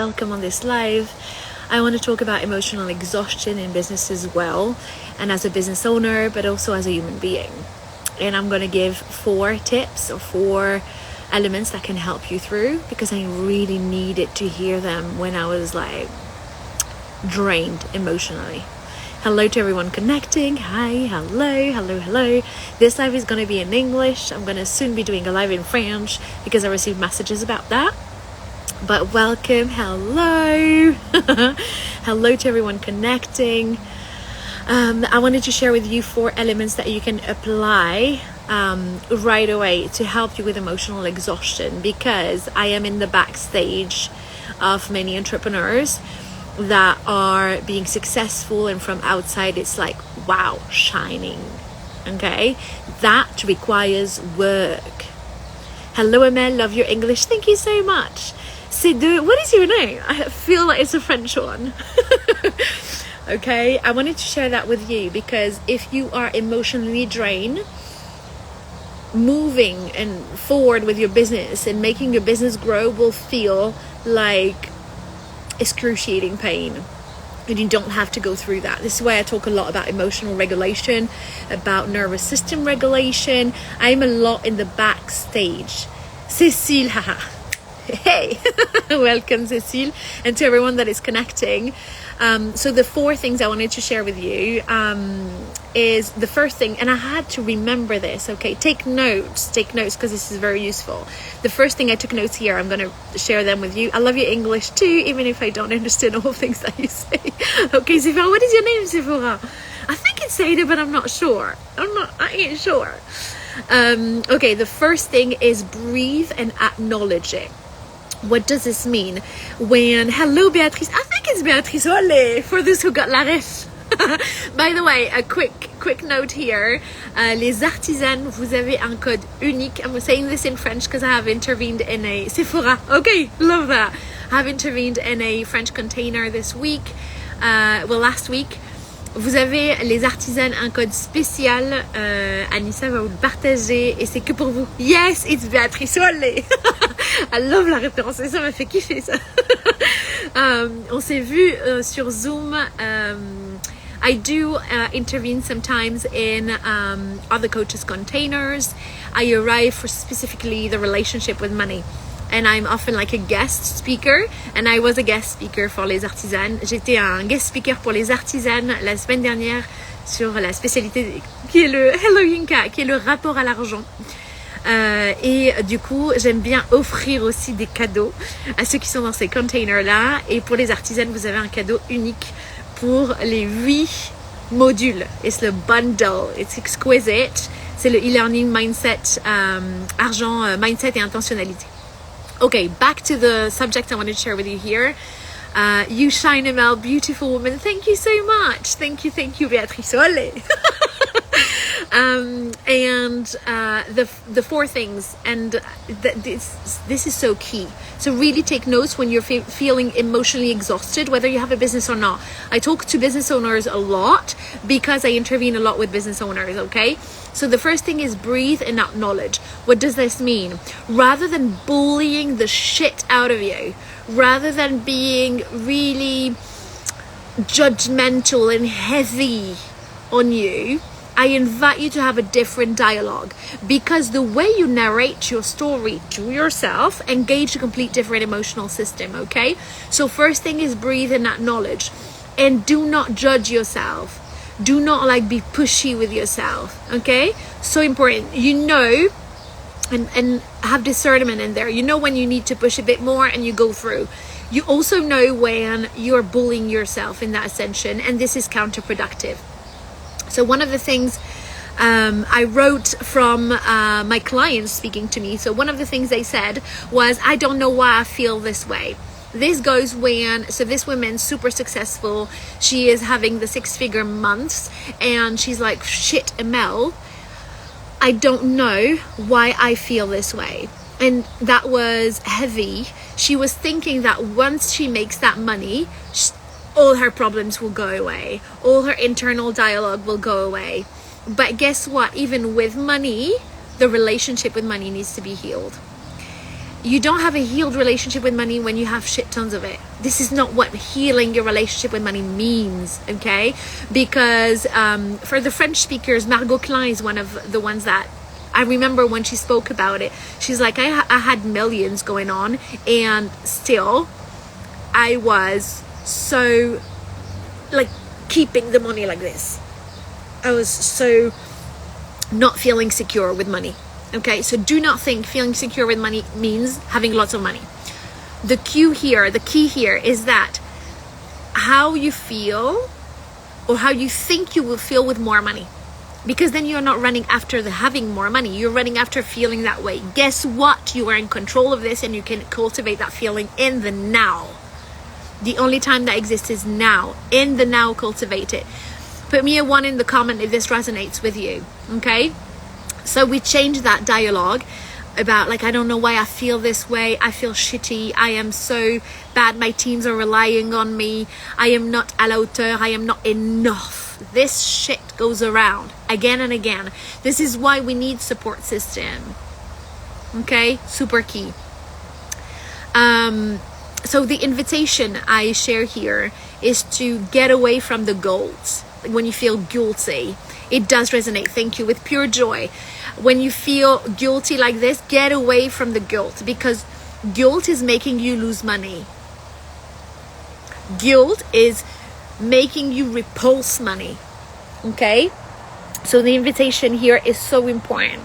welcome on this live. I want to talk about emotional exhaustion in business as well, and as a business owner, but also as a human being. And I'm going to give 4 tips or 4 elements that can help you through, because I really needed to hear them when I was like drained emotionally. Hello to everyone connecting. Hi, hello. This live is going to be in English. I'm going to soon be doing a live in French because I received messages about that. But welcome, hello. Hello to everyone connecting. I wanted to share with you 4 elements that you can apply right away to help you with emotional exhaustion, because I am in the backstage of many entrepreneurs that are being successful, and from outside it's like, wow, shining. Okay, that requires work. Hello Amel, love your English, thank you so much. What is your name? I feel like it's a French one. Okay, I wanted to share that with you because if you are emotionally drained, moving and forward with your business and making your business grow will feel like excruciating pain, and you don't have to go through that. This is why I talk a lot about emotional regulation, about nervous system regulation. I'm a lot in the backstage. Cécile, haha. Hey, welcome Cécile, and to everyone that is connecting. So the 4 things I wanted to share with you is the first thing, and I had to remember this, okay? Take notes because this is very useful. The first thing I took notes here, I'm going to share them with you. I love your English too, even if I don't understand all things that you say. Okay, Sephora, what is your name, Sephora? I think it's Ada, but I'm not sure. I ain't sure. Okay, the first thing is breathe and acknowledge it. What does this mean? Hello Beatrice, I think it's Beatrice, ole, for those who got la ref. By the way, a quick note here. Les artisans, vous avez un code unique. I'm saying this in French because I have intervened in a Sephora. Okay, love that. I have intervened in a French container this week. Last week. Vous avez, les artisans, un code spécial. Anissa va vous le partager et c'est que pour vous. Yes, it's Beatrice, ole. I love la référence, et ça m'a fait kiffer ça. On s'est vu sur Zoom. I do intervene sometimes in other coaches' containers. I arrive for specifically the relationship with money. And I'm often like a guest speaker. And I was a guest speaker for les artisans. J'étais un guest speaker pour les artisans la semaine dernière sur la spécialité qui est le Hello Yinka, qui est le rapport à l'argent. Et du coup, j'aime bien offrir aussi des cadeaux à ceux qui sont dans ces containers-là. Et pour les artisans, vous avez un cadeau unique pour les 8 modules. It's le bundle. It's exquisite. C'est le e-learning mindset, argent, mindset et intentionnalité. Okay, back to the subject I wanted to share with you here. You shine, Amel, beautiful woman. Thank you so much. Thank you, Beatrice. Ole. The 4 things, and this is so key. So really take notes when you're feeling emotionally exhausted, whether you have a business or not. I talk to business owners a lot because I intervene a lot with business owners, okay? So the first thing is breathe and acknowledge. What does this mean? Rather than bullying the shit out of you, rather than being really judgmental and heavy on you, I invite you to have a different dialogue, because the way you narrate your story to yourself engage a complete different emotional system, okay? So first thing is breathe and acknowledge, and do not judge yourself. Do not be pushy with yourself, okay? So important. You know, and have discernment in there. You know when you need to push a bit more and you go through. You also know when you're bullying yourself in that ascension, and this is counterproductive. So one of the things I wrote from my clients speaking to me, so one of the things they said was, I don't know why I feel this way. This goes so this woman's super successful. She is having the 6-figure months, and she's like, shit, Amel, I don't know why I feel this way. And that was heavy. She was thinking that once she makes that money, all her problems will go away. All her internal dialogue will go away. But guess what? Even with money, the relationship with money needs to be healed. You don't have a healed relationship with money when you have shit tons of it. This is not what healing your relationship with money means, okay? Because for the French speakers, Margot Klein is one of the ones that I remember when she spoke about it. She's like, I had millions going on, and still I was so like keeping the money like this. I was so not feeling secure with money. Okay, so do not think feeling secure with money means having lots of money. The key here is that how you feel or how you think you will feel with more money. Because then you're not running after the having more money. You're running after feeling that way. Guess what? You are in control of this, and you can cultivate that feeling in the now. The only time that exists is now. In the now, cultivate it. Put me a 1 in the comment if this resonates with you. Okay? So we change that dialogue about like, I don't know why I feel this way. I feel shitty. I am so bad. My teams are relying on me. I am not à la hauteur. I am not enough. This shit goes around again and again. This is why we need support system. Okay? Super key. So the invitation I share here is to get away from the guilt. When you feel guilty, it does resonate. Thank you. With pure joy. When you feel guilty like this, get away from the guilt, because guilt is making you lose money. Guilt is making you repulse money. Okay? So the invitation here is so important.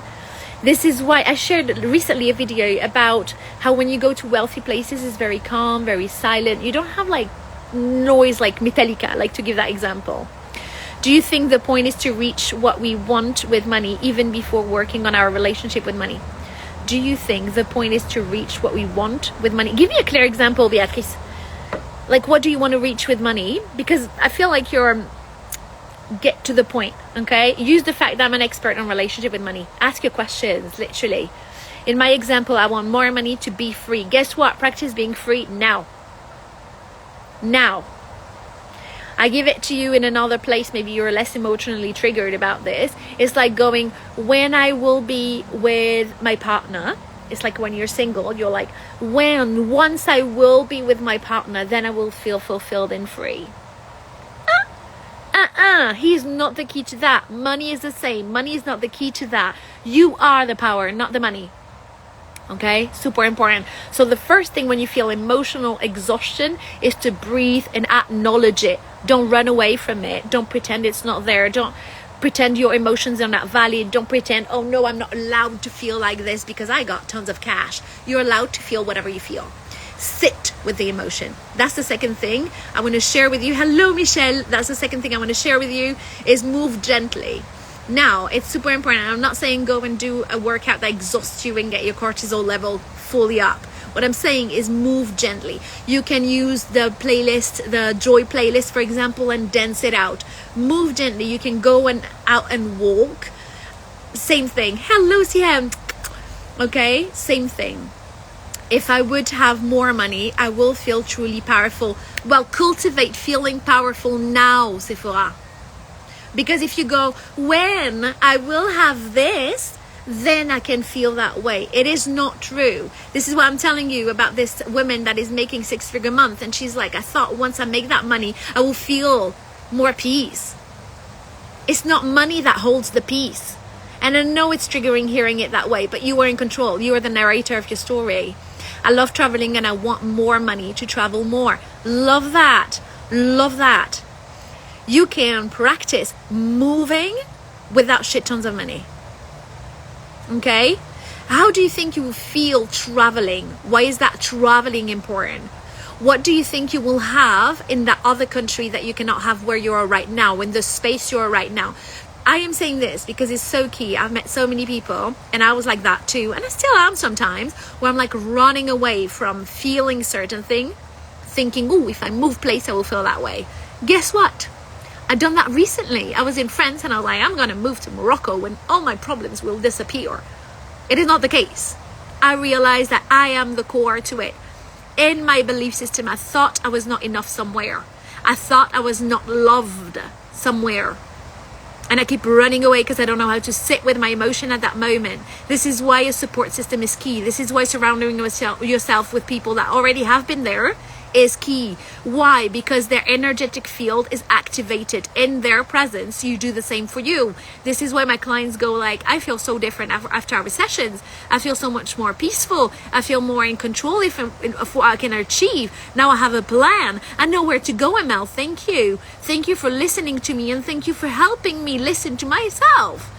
This is why I shared recently a video about how when you go to wealthy places, it's very calm, very silent. You don't have like noise like Metallica, like to give that example. Do you think the point is to reach what we want with money even before working on our relationship with money? Do you think the point is to reach what we want with money? Give me a clear example, Beatrice. Like, what do you want to reach with money? Because I feel like get to the point, okay? Use the fact that I'm an expert on relationship with money. Ask your questions, literally. In my example, I want more money to be free. Guess what? Practice being free now. Now. I give it to you in another place. Maybe you're less emotionally triggered about this. It's like going, when I will be with my partner. It's like when you're single, you're like, once I will be with my partner, then I will feel fulfilled and free. He's not the key to that. Money is the same. Money is not the key to that. You are the power, not the money. Okay, super important. So the first thing when you feel emotional exhaustion is to breathe and acknowledge it. Don't run away from it. Don't pretend it's not there. Don't pretend your emotions are not valid. Don't pretend, oh no, I'm not allowed to feel like this because I got tons of cash. You're allowed to feel whatever you feel. Sit with the emotion. That's the second thing I want to share with you. Hello, Michelle. That's the second thing I want to share with you is move gently. Now, it's super important. I'm not saying go and do a workout that exhausts you and get your cortisol level fully up. What I'm saying is move gently. You can use the playlist, the joy playlist, for example, and dance it out. Move gently. You can go out and walk. Same thing. Hello, Siam. Okay, same thing. If I would have more money, I will feel truly powerful. Well, cultivate feeling powerful now, Sephora. Because if you go, when I will have this, then I can feel that way. It is not true. This is what I'm telling you about this woman that is making 6-figure month. And she's like, I thought once I make that money, I will feel more peace. It's not money that holds the peace. And I know it's triggering hearing it that way, but you are in control. You are the narrator of your story. I love traveling and I want more money to travel more. Love that. Love that. You can practice moving without shit tons of money. Okay? How do you think you will feel traveling? Why is that traveling important? What do you think you will have in that other country that you cannot have where you are right now, in the space you are right now? I am saying this because it's so key. I've met so many people and I was like that too. And I still am sometimes, where I'm like running away from feeling certain thing, thinking, oh, if I move place, I will feel that way. Guess what? I've done that recently. I was in France and I was like, I'm going to move to Morocco and all my problems will disappear. It is not the case. I realized that I am the core to it. In my belief system, I thought I was not enough somewhere. I thought I was not loved somewhere. and I keep running away because I don't know how to sit with my emotion at that moment. This is why a support system is key. This is why surrounding yourself with people that already have been there is key. Why? Because their energetic field is activated in their presence. You do the same for you. This is why my clients go like, I feel so different after our sessions. I feel so much more peaceful. I feel more in control of what I can achieve. Now I have a plan. I know where to go, Mel. Thank you. Thank you for listening to me, and thank you for helping me listen to myself.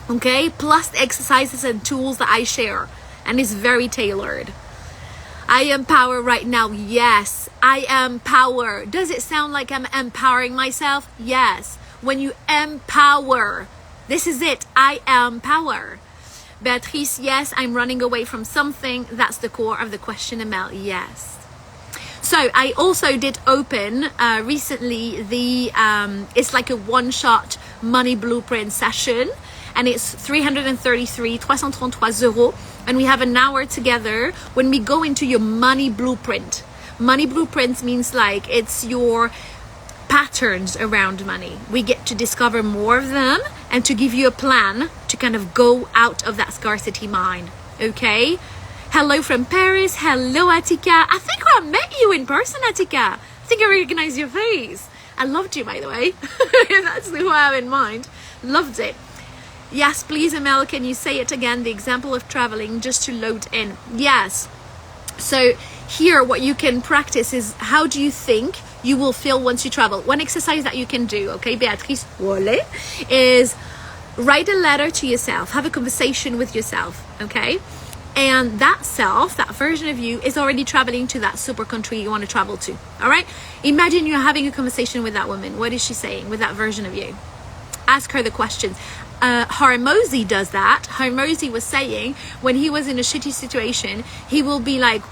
Okay? Plus the exercises and tools that I share. And it's very tailored. I am power right now. Yes, I am power. Does it sound like I'm empowering myself? Yes. When you empower, this is it. I am power. Beatrice, yes, I'm running away from something. That's the core of the question, Amel. Yes. So I also did open recently it's like a one-shot money blueprint session. And it's 333 euros. And we have an hour together when we go into your money blueprint. Money blueprints means like it's your patterns around money. We get to discover more of them and to give you a plan to kind of go out of that scarcity mind. Okay? Hello from Paris. Hello, Attica. I think I met you in person, Attica. I think I recognize your face. I loved you, by the way. That's who I have in mind. Loved it. Yes, please, Amel, can you say it again? The example of traveling, just to load in. Yes. So here, what you can practice is, how do you think you will feel once you travel? One exercise that you can do, okay, Beatrice, is write a letter to yourself. Have a conversation with yourself, okay? And that self, that version of you, is already traveling to that super country you want to travel to, all right? Imagine you're having a conversation with that woman. What is she saying with that version of you? Ask her the questions. Harmozy does that. Harmozy was saying when he was in a shitty situation, he will be like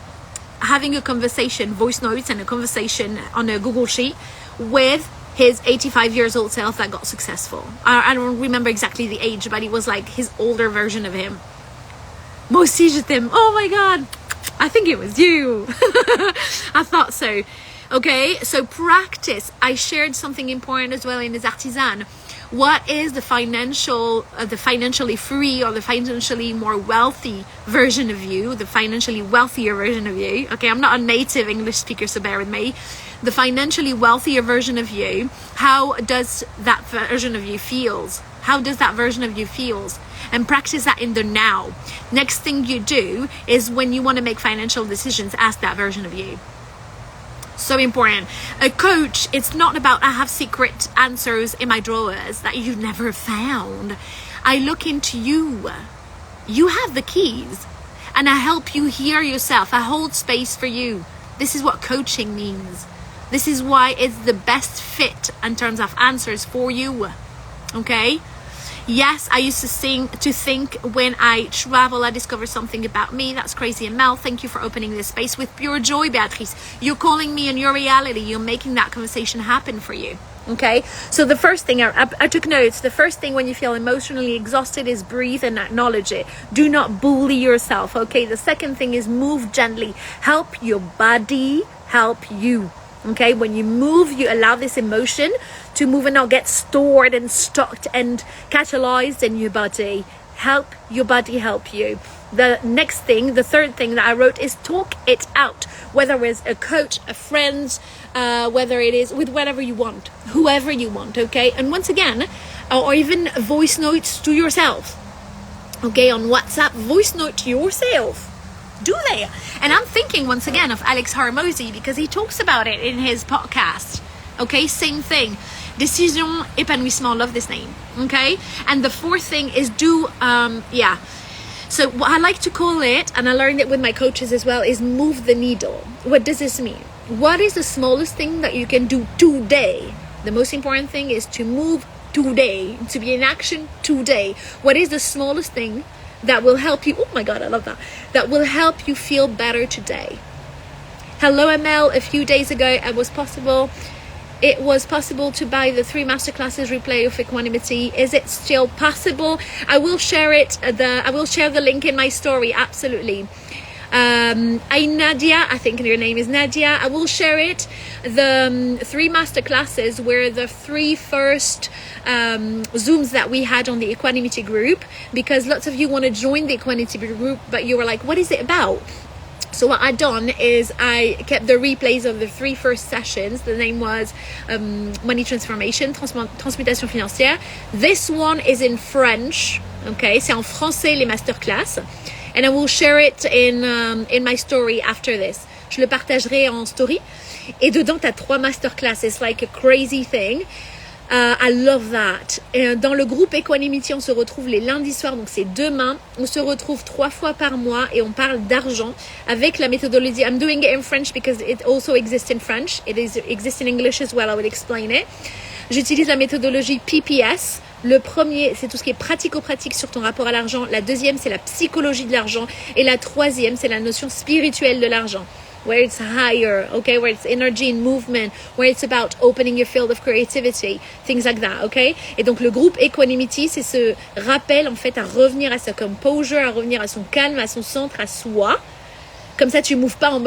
having a conversation, voice notes and a conversation on a Google sheet with his 85 years old self that got successful. I don't remember exactly the age, but it was like his older version of him. Moi aussi je t'aime. Oh my God. I think it was you. I thought so. Okay, so practice. I shared something important as well in his artisan. What is the financially free or the financially more wealthy version of you, the financially wealthier version of you? Okay, I'm not a native English speaker, so bear with me. The financially wealthier version of you, how does that version of you feels? How does that version of you feels? And practice that in the now. Next thing you do is when you want to make financial decisions, ask that version of you. So important. A coach, it's not about I have secret answers in my drawers that you've never found. I look into you. You have the keys. And I help you hear yourself. I hold space for you. This is what coaching means. This is why it's the best fit in terms of answers for you. Okay? Yes, I used to think when I travel, I discover something about me. That's crazy. And Mel, thank you for opening this space with pure joy, Beatrice. You're calling me in your reality. You're making that conversation happen for you. Okay? So the first thing, I took notes. The first thing when you feel emotionally exhausted is breathe and acknowledge it. Do not bully yourself. Okay? The second thing is move gently. Help your body help you. Okay, when you move, you allow this emotion to move and not get stored and stocked and catalyzed in your body. Help your body help you. The next thing, the third thing that I wrote is talk it out. Whether it's a coach, a friend, whether it is with whatever you want, whoever you want, okay? And once again, or even voice notes to yourself. Okay, on WhatsApp, voice note to yourself. Do they? And I'm thinking once again of Alex Harmozy because he talks about it in his podcast. Okay, same thing. Décision, épanouissement, love this name. Okay, and the fourth thing is so what I like to call it, and I learned it with my coaches as well, is move the needle. What does this mean? What is the smallest thing that you can do today? The most important thing is to move today, to be in action today. What is the smallest thing that will help you? Oh my God, I love that. That will help you feel better today. Hello, ML. A few days ago, it was possible to buy the 3 masterclasses replay of equanimity. Is it still possible? I will share it. I will share the link in my story. Absolutely. Nadia, I think your name is Nadia. I will share it. The 3 master classes were the 3 first Zooms that we had on the Equanimity group, because lots of you want to join the Equanimity group, but you were like, what is it about? So what I've done is I kept the replays of the 3 first sessions. The name was Money Transformation, Transmutation Financière. This one is in French. Okay, c'est en français les masterclass. And I will share it in my story after this. Je le partagerai en story. Et dedans, tu as 3 masterclass. It's like a crazy thing. I love that. Et dans le groupe Equanimity, on se retrouve les lundis soirs, donc c'est demain. On se retrouve 3 fois par mois et on parle d'argent avec la méthodologie. I'm doing it in French because it also exists in French. It exists in English as well. I will explain it. J'utilise la méthodologie PPS. Le premier, c'est tout ce qui est pratico-pratique sur ton rapport à l'argent. La deuxième, c'est la psychologie de l'argent. Et la troisième, c'est la notion spirituelle de l'argent. Where it's higher, okay? Where it's energy and movement. Where it's about opening your field of creativity. Things like that, okay? Et donc, le groupe Equanimity, c'est ce rappel, en fait, à revenir à sa composure, à revenir à son calme, à son centre, à soi. Comme ça, tu bouges pas en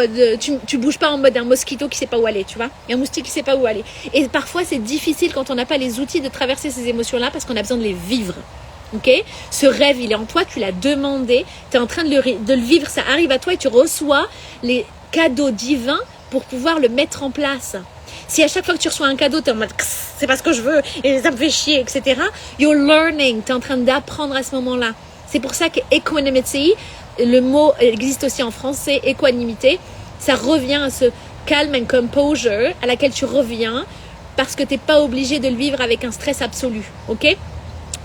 mode un mosquito qui sait pas où aller, tu vois. Et un moustique qui sait pas où aller. Et parfois, c'est difficile quand on n'a pas les outils de traverser ces émotions-là parce qu'on a besoin de les vivre. Ok? Ce rêve, il est en toi, tu l'as demandé, tu es en train de le vivre, ça arrive à toi et tu reçois les cadeaux divins pour pouvoir le mettre en place. Si à chaque fois que tu reçois un cadeau, tu es en mode c'est pas ce que je veux et ça me fait chier, etc. You're learning, tu es en train d'apprendre à ce moment-là. C'est pour ça que equanimity, le mot existe aussi en français, équanimité, ça revient à ce calme and composure à laquelle tu reviens parce que tu n'es pas obligé de le vivre avec un stress absolu, ok?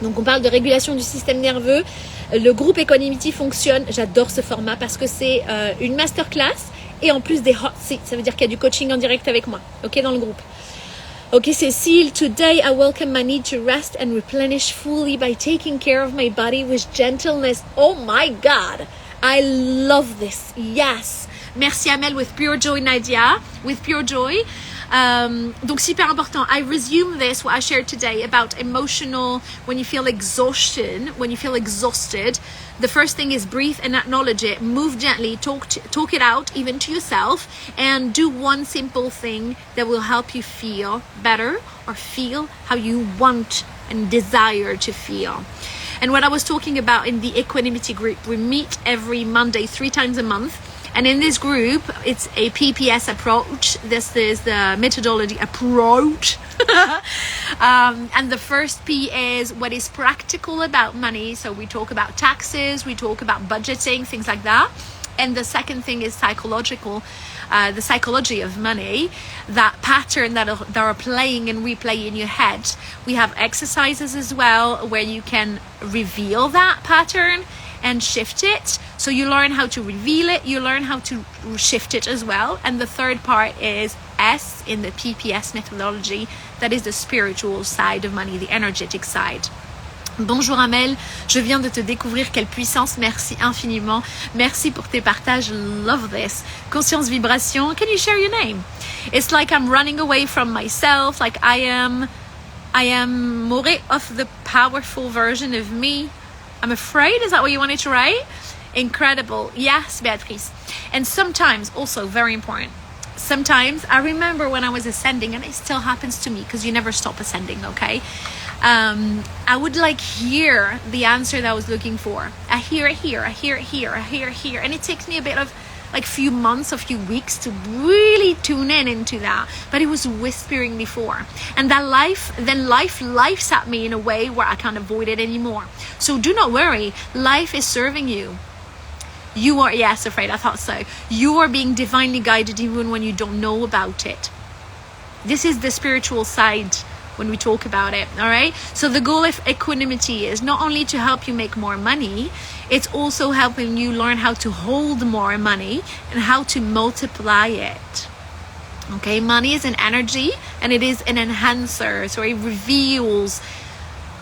Donc on parle de régulation du système nerveux. Le groupe Equanimity fonctionne, j'adore ce format parce que c'est une masterclass et en plus des hot seats, ça veut dire qu'il y a du coaching en direct avec moi, ok, dans le groupe. Okay, Cécile, today I welcome my need to rest and replenish fully by taking care of my body with gentleness. Oh my God, I love this. Yes. Merci Amel with pure joy, Nadia, with pure joy. Donc super important. I resume this, what I shared today about emotional, when you feel exhaustion, when you feel exhausted, the first thing is breathe and acknowledge it. Move gently, talk it out, even to yourself, and do one simple thing that will help you feel better or feel how you want and desire to feel. And what I was talking about in the Equanimity group, we meet every Monday 3 times a month. And in this group, it's a PPS approach. This is the methodology approach. And the first P is what is practical about money. So we talk about taxes, we talk about budgeting, things like that. And the second thing is psychological, the psychology of money, that pattern that are playing and replay in your head. We have exercises as well where you can reveal that pattern and shift it. So you learn how to reveal it, you learn how to shift it as well. And the third part is S in the PPS methodology, that is the spiritual side of money, the energetic side. Bonjour Amel, je viens de te découvrir, quelle puissance, merci infiniment, merci pour tes partages, love this. Conscience vibration, can you share your name? It's like I'm running away from myself, like I am more of the powerful version of me. I'm afraid, is that what you wanted to write? Incredible. Yes, Beatrice. And sometimes, also very important, sometimes I remember when I was ascending, and it still happens to me because you never stop ascending, okay? I would like hear the answer that I was looking for. I hear it here, I hear it here, I hear it here. And it takes me a bit of like few months, a few weeks to really tune in into that. But it was whispering before. And that life lifes at me in a way where I can't avoid it anymore. So do not worry. Life is serving you. You are, yes, afraid, I thought so. You are being divinely guided even when you don't know about it. This is the spiritual side when we talk about it, all right? So the goal of equanimity is not only to help you make more money, it's also helping you learn how to hold more money and how to multiply it. Okay, money is an energy and it is an enhancer. So it reveals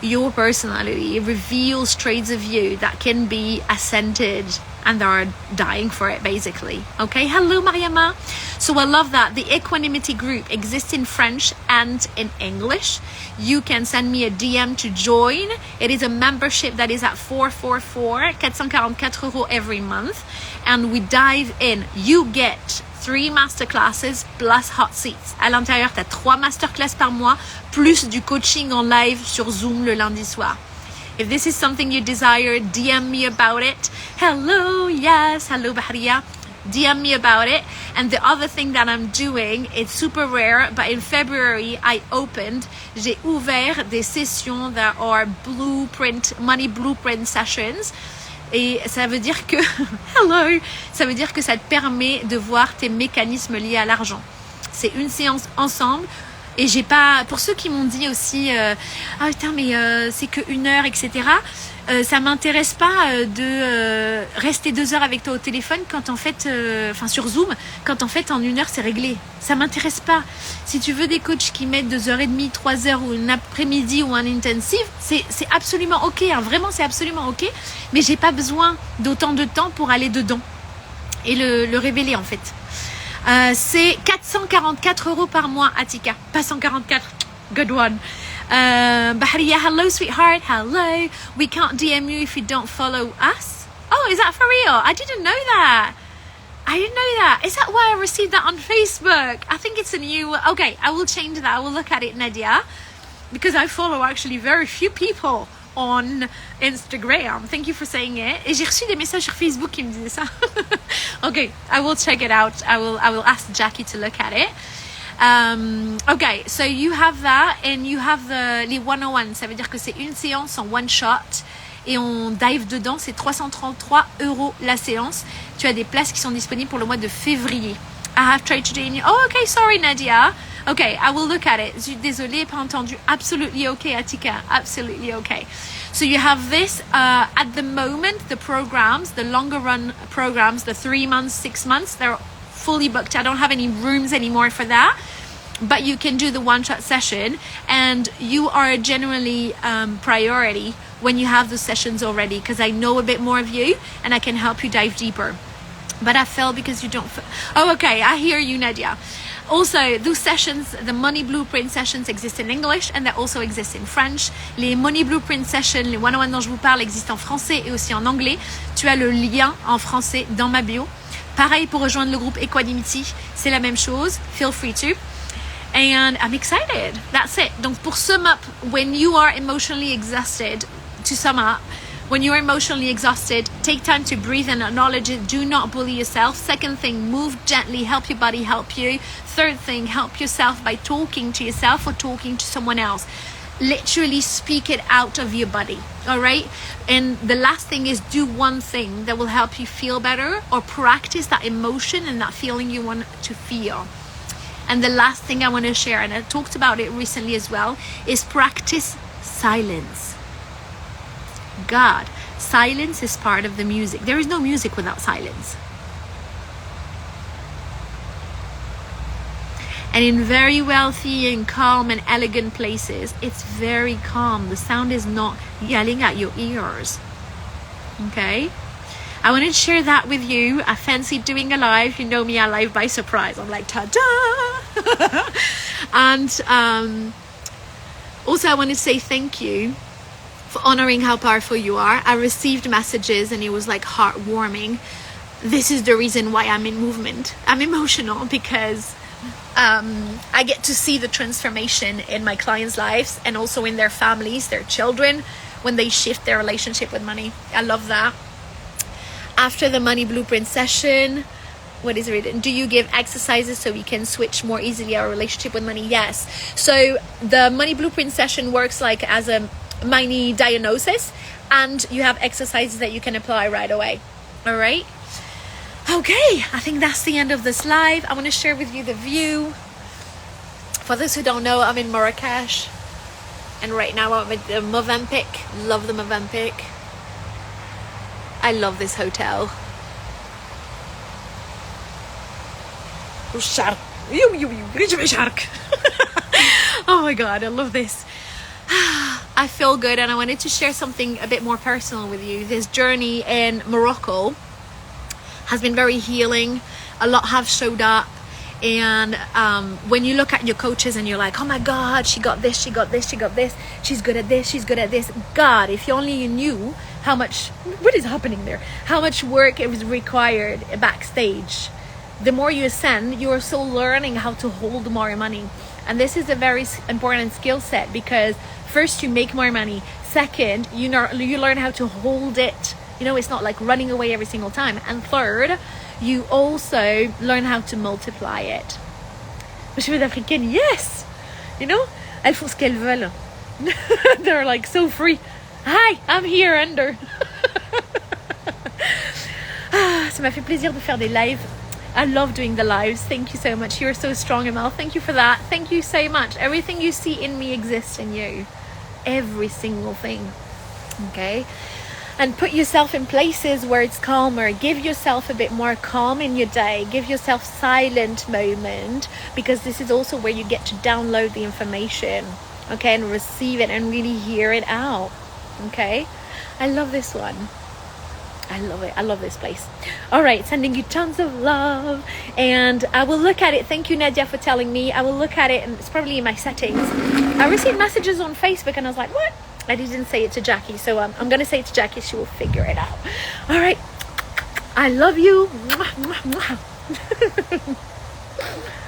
your personality. It reveals traits of you that can be ascended and they're dying for it, basically. Okay, hello Mariama. So I love that. The equanimity group exists in French and in English. You can send me a DM to join. It is a membership that is at 444 euros every month, and we dive in. You get 3 masterclasses plus hot seats. À l'intérieur, tu as 3 masterclass par mois plus du coaching en live sur Zoom le lundi soir. If this is something you desire, DM me about it. Hello, yes, hello Bahria. DM me about it. And the other thing that I'm doing, it's super rare, but in February j'ai ouvert des sessions that are money blueprint sessions. Et ça veut dire que, hello, ça veut dire que ça te permet de voir tes mécanismes liés à l'argent. C'est une séance ensemble. Et j'ai pas, pour ceux qui m'ont dit aussi, ah putain, mais c'est que 1 heure, etc. Ça m'intéresse pas de rester 2 heures avec toi au téléphone quand en fait, sur Zoom, quand en fait en 1 heure c'est réglé. Ça m'intéresse pas. Si tu veux des coachs qui mettent 2h30, 3 heures ou un après-midi ou un intensif, c'est absolument ok. Hein, vraiment, c'est absolument ok. Mais j'ai pas besoin d'autant de temps pour aller dedans et le révéler en fait. C'est 444 euros par mois, Atika. Pas 144. Good one. Bahria, hello, sweetheart. Hello. We can't DM you if you don't follow us. Oh, is that for real? I didn't know that. Is that why I received that on Facebook? I think it's a new... Okay, I will change that. I will look at it, Nadia. Because I follow actually very few people on Instagram. Thank you for saying it. Et j'ai reçu des messages sur Facebook qui me disaient ça. Okay, I will check it out. I will ask Jackie to look at it. Okay, so you have that and you have les 101. Ça veut dire que c'est une séance en one shot et on dive dedans. C'est 333 euros la séance. Tu as des places qui sont disponibles pour le mois de février. I have tried to join you. Oh, okay, sorry Nadia. Okay, I will look at it. Désolée, pas entendu. Absolutely okay, Atika. Absolutely okay. So you have this at the moment, the programs, the longer run programs, the 3 months, 6 months, they're fully booked. I don't have any rooms anymore for that. But you can do the one-shot session, and you are generally priority when you have the sessions already, because I know a bit more of you and I can help you dive deeper. But I fell because you don't... Oh, okay, I hear you, Nadia. Also, those sessions, the Money Blueprint sessions exist in English and they also exist in French. Les Money Blueprint sessions, les 101 dont je vous parle, existent en français et aussi en anglais. Tu as le lien en français dans ma bio. Pareil pour rejoindre le groupe Equanimity, c'est la même chose. Feel free to. And I'm excited. That's it. Donc pour sum up, when you are emotionally exhausted, to sum up, when you're emotionally exhausted, take time to breathe and acknowledge it. Do not bully yourself. Second thing, move gently. Help your body help you. Third thing, help yourself by talking to yourself or talking to someone else. Literally speak it out of your body. All right? And the last thing is do one thing that will help you feel better or practice that emotion and that feeling you want to feel. And the last thing I want to share, and I talked about it recently as well, is practice silence. God, silence is part of the music. There is no music without silence. And in very wealthy and calm and elegant places, it's very calm. The sound is not yelling at your ears. Okay? I wanted to share that with you. I fancied doing a live. You know me, I live by surprise. I'm like, ta-da! And also I want to say thank you for honoring how powerful you are. I received messages and it was like heartwarming. This is the reason why I'm in movement. I'm emotional because I get to see the transformation in my clients' lives and also in their families, their children, when they shift their relationship with money. I love that. After the Money Blueprint session, what is it written? Do you give exercises so we can switch more easily our relationship with money? Yes. So the Money Blueprint session works like as a money diagnosis, and you have exercises that you can apply right away. All right? Okay, I think that's the end of this live. I want to share with you the view. For those who don't know, I'm in Marrakesh, and right now I'm at the Movenpick. Love the Movenpick. I love this hotel. Shark. Shark. Oh my god, I love this. I feel good, and I wanted to share something a bit more personal with you. This journey in Morocco has been very healing. A lot have showed up. And when you look at your coaches and you're like, oh my God, she got this, she got this, she got this, she's good at this, she's good at this. God, if you only knew how much, what is happening there? How much work it was required backstage. The more you ascend, you are still learning how to hold more money. And this is a very important skill set, because first you make more money. Second, you learn how to hold it. You know, it's not like running away every single time. And third, you also learn how to multiply it. Les cheveux d'Africaine, yes! You know, elles font ce qu'elles veulent. They're like so free. Hi, I'm here under. Ça m'a fait plaisir de faire des lives. I love doing the lives. Thank you so much. You're so strong, Amal. Thank you for that. Thank you so much. Everything you see in me exists in you. Every single thing. Okay? And put yourself in places where it's calmer. Give yourself a bit more calm in your day. Give yourself silent moment, because this is also where you get to download the information, okay, and receive it and really hear it out. Okay? I love this one. I love it. I love this place. All right, sending you tons of love, and I will look at it. Thank you, Nadia, for telling me. I will look at it, and it's probably in my settings. I received messages on Facebook, and I was like, what? I didn't say it to Jackie, so I'm going to say it to Jackie. She will figure it out. All right. I love you. Mwah, mwah, mwah.